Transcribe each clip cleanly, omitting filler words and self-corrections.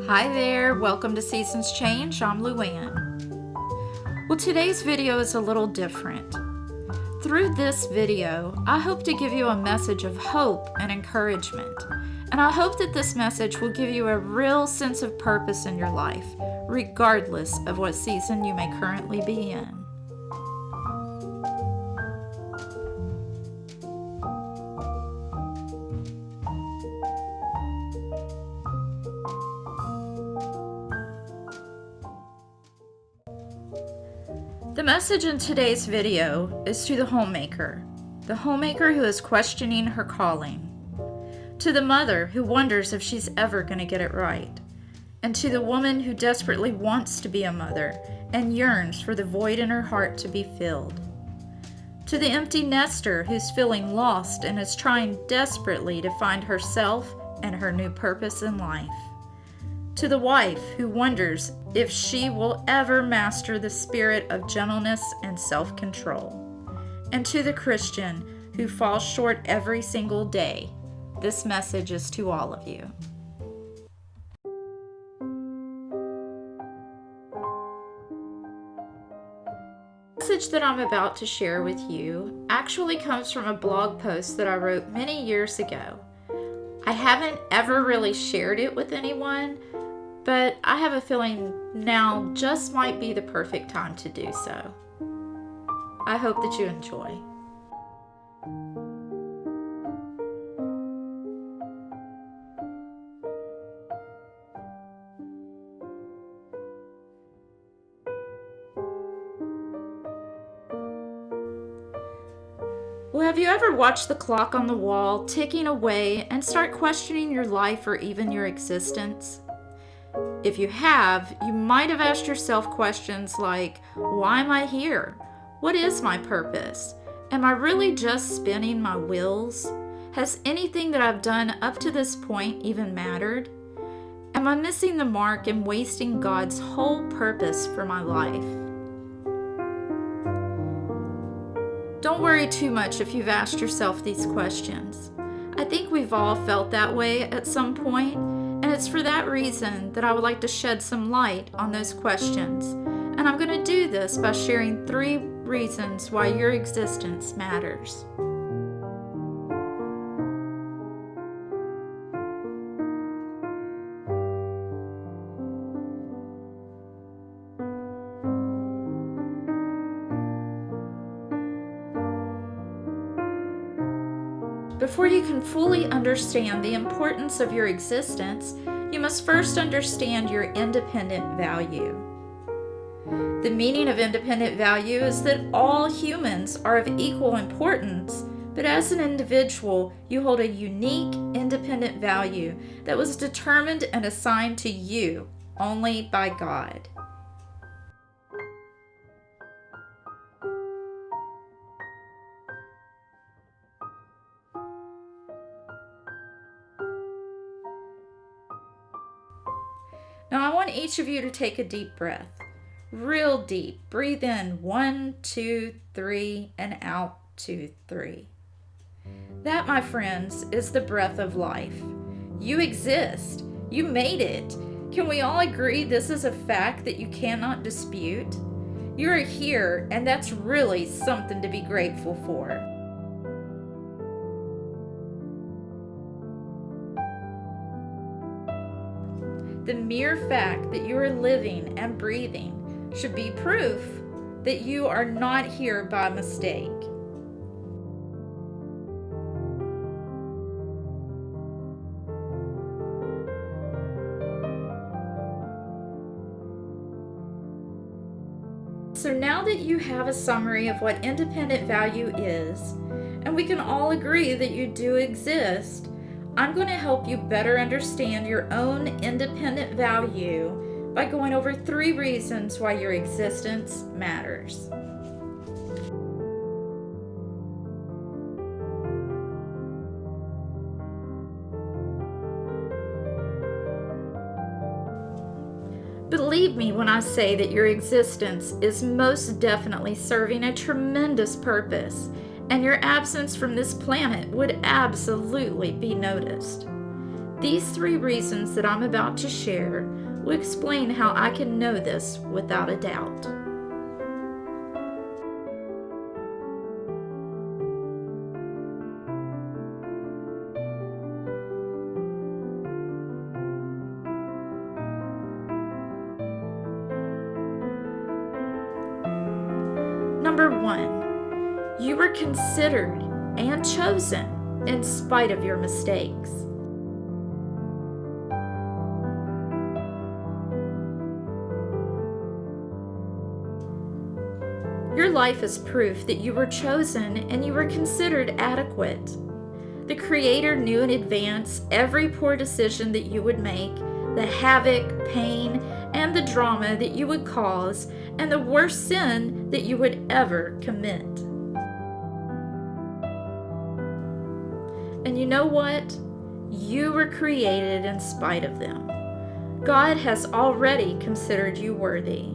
Hi there, welcome to Seasons Change. I'm Louann. Well, today's video is a little different. Through this video, I hope to give you a message of hope and encouragement. And I hope that this message will give you a real sense of purpose in your life, regardless of what season you may currently be in. The message in today's video is to the homemaker who is questioning her calling, to the mother who wonders if she's ever going to get it right, and to the woman who desperately wants to be a mother and yearns for the void in her heart to be filled, to the empty nester who's feeling lost and is trying desperately to find herself and her new purpose in life, to the wife who wonders if she will ever master the spirit of gentleness and self-control, and to the Christian who falls short every single day. This message is to all of you. The message that I'm about to share with you actually comes from a blog post that I wrote many years ago. I haven't ever really shared it with anyone, but I have a feeling now just might be the perfect time to do so. I hope that you enjoy. Well, have you ever watched the clock on the wall ticking away and start questioning your life or even your existence? If you have, you might have asked yourself questions like, why am I here? What is my purpose? Am I really just spinning my wheels? Has anything that I've done up to this point even mattered? Am I missing the mark and wasting God's whole purpose for my life? Don't worry too much if you've asked yourself these questions. I think we've all felt that way at some point, and it's for that reason that I would like to shed some light on those questions. And I'm going to do this by sharing 3 reasons why your existence matters. Before you can fully understand the importance of your existence, you must first understand your independent value. The meaning of independent value is that all humans are of equal importance, but as an individual, you hold a unique, independent value that was determined and assigned to you only by God. Now I want each of you to take a deep breath. Real deep. Breathe in 1, 2, 3, and out 2, 3. That, my friends, is the breath of life. You exist. You made it. Can we all agree this is a fact that you cannot dispute? You are here, and that's really something to be grateful for. The mere fact that you are living and breathing should be proof that you are not here by mistake. So now that you have a summary of what independent value is, and we can all agree that you do exist, I'm going to help you better understand your own independent value by going over 3 reasons why your existence matters. Believe me when I say that your existence is most definitely serving a tremendous purpose, and your absence from this planet would absolutely be noticed. These 3 reasons that I'm about to share will explain how I can know this without a doubt. Number 1, you were considered and chosen in spite of your mistakes. Your life is proof that you were chosen and you were considered adequate. The Creator knew in advance every poor decision that you would make, the havoc, pain, and the drama that you would cause, and the worst sin that you would ever commit. And you know what? You were created in spite of them. God has already considered you worthy.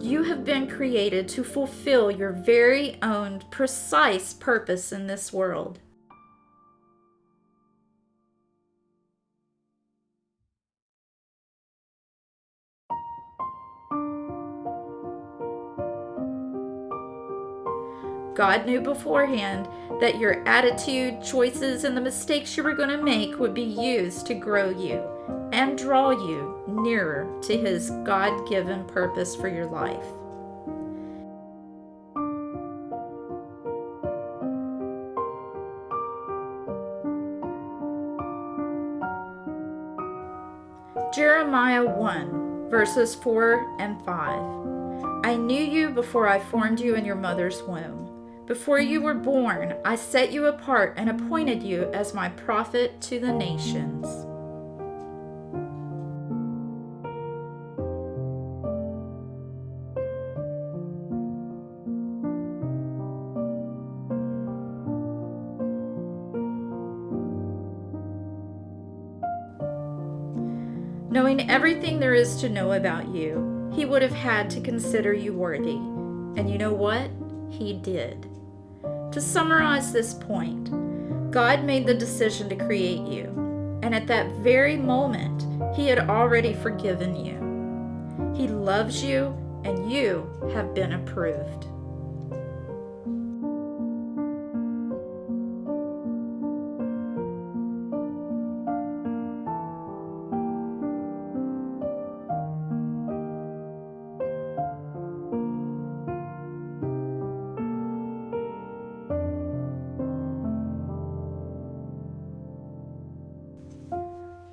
You have been created to fulfill your very own precise purpose in this world. God knew beforehand that your attitude, choices, and the mistakes you were going to make would be used to grow you and draw you nearer to His God-given purpose for your life. Jeremiah 1, verses 4 and 5. I knew you before I formed you in your mother's womb. Before you were born, I set you apart and appointed you as my prophet to the nations. Knowing everything there is to know about you, He would have had to consider you worthy. And you know what? He did. To summarize this point, God made the decision to create you, and at that very moment, He had already forgiven you. He loves you, and you have been approved.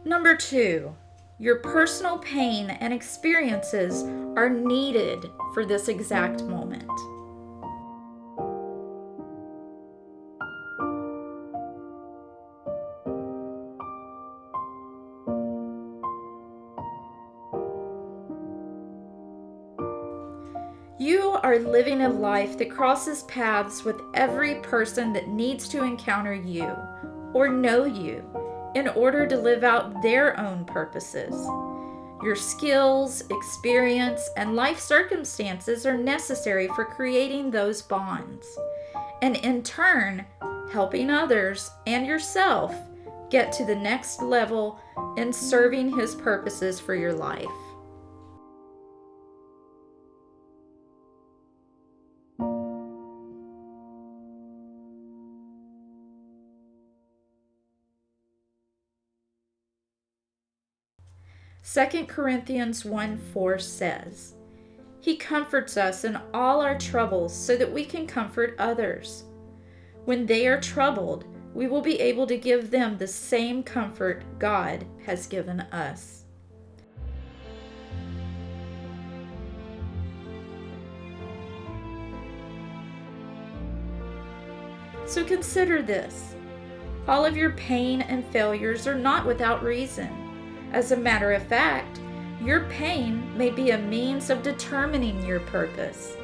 Number 2, your personal pain and experiences are needed for this exact moment. You are living a life that crosses paths with every person that needs to encounter you or know you in order to live out their own purposes. Your skills, experience, and life circumstances are necessary for creating those bonds, and in turn, helping others and yourself get to the next level in serving His purposes for your life. Second Corinthians 1:4 says, He comforts us in all our troubles so that we can comfort others. When they are troubled, we will be able to give them the same comfort God has given us. So consider this. All of your pain and failures are not without reason. As a matter of fact, your pain may be a means of determining your purpose.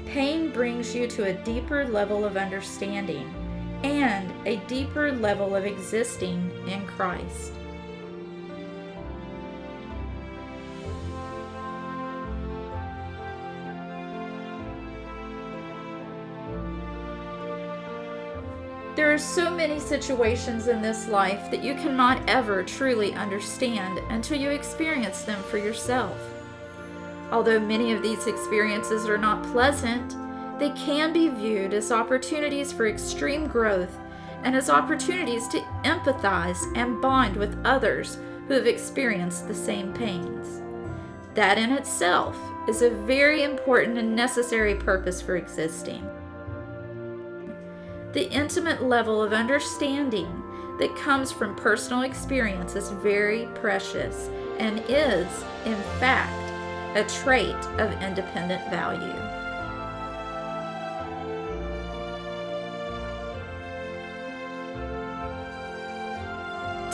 Pain brings you to a deeper level of understanding, and a deeper level of existing in Christ. There are so many situations in this life that you cannot ever truly understand until you experience them for yourself. Although many of these experiences are not pleasant, they can be viewed as opportunities for extreme growth and as opportunities to empathize and bond with others who have experienced the same pains. That in itself is a very important and necessary purpose for existing. The intimate level of understanding that comes from personal experience is very precious and is, in fact, a trait of independent value.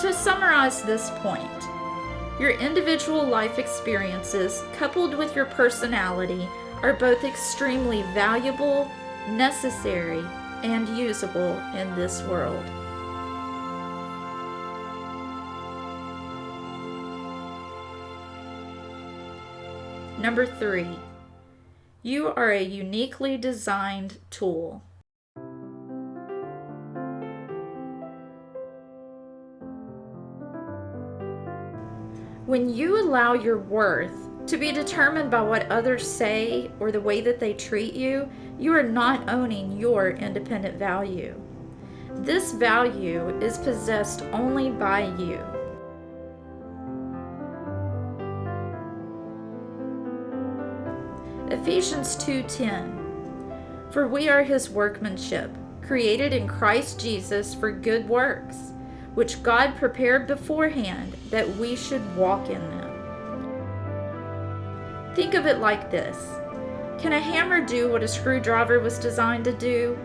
To summarize this point, your individual life experiences coupled with your personality are both extremely valuable, necessary, and usable in this world. Number 3, you are a uniquely designed tool. When you allow your worth to be determined by what others say or the way that they treat you, you are not owning your independent value. This value is possessed only by you. Ephesians 2:10. For we are his workmanship, created in Christ Jesus for good works, which God prepared beforehand that we should walk in them. Think of it like this. Can a hammer do what a screwdriver was designed to do?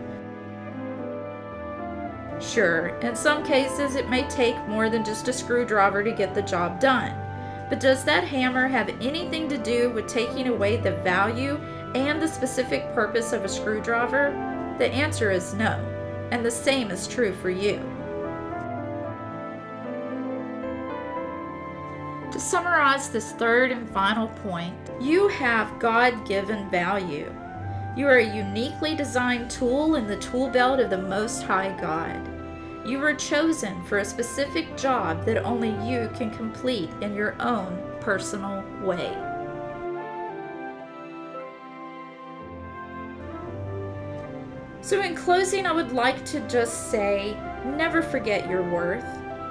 Sure, in some cases it may take more than just a screwdriver to get the job done. But does that hammer have anything to do with taking away the value and the specific purpose of a screwdriver? The answer is no, and the same is true for you. To summarize this third and final point, you have God-given value. You are a uniquely designed tool in the tool belt of the Most High God. You were chosen for a specific job that only you can complete in your own personal way. So in closing, I would like to just say, never forget your worth.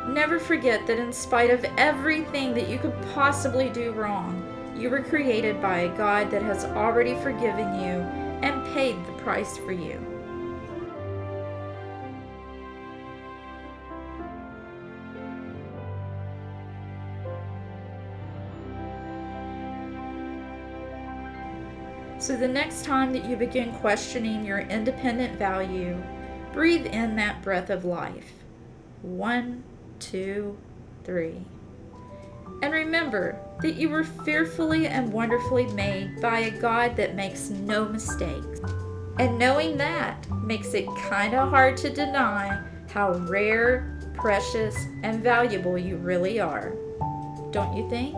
Never forget that in spite of everything that you could possibly do wrong, you were created by a God that has already forgiven you and paid the price for you. So the next time that you begin questioning your independent value, breathe in that breath of life. 1, 2, 3. And remember that you were fearfully and wonderfully made by a God that makes no mistakes. And knowing that makes it kind of hard to deny how rare, precious, and valuable you really are. Don't you think?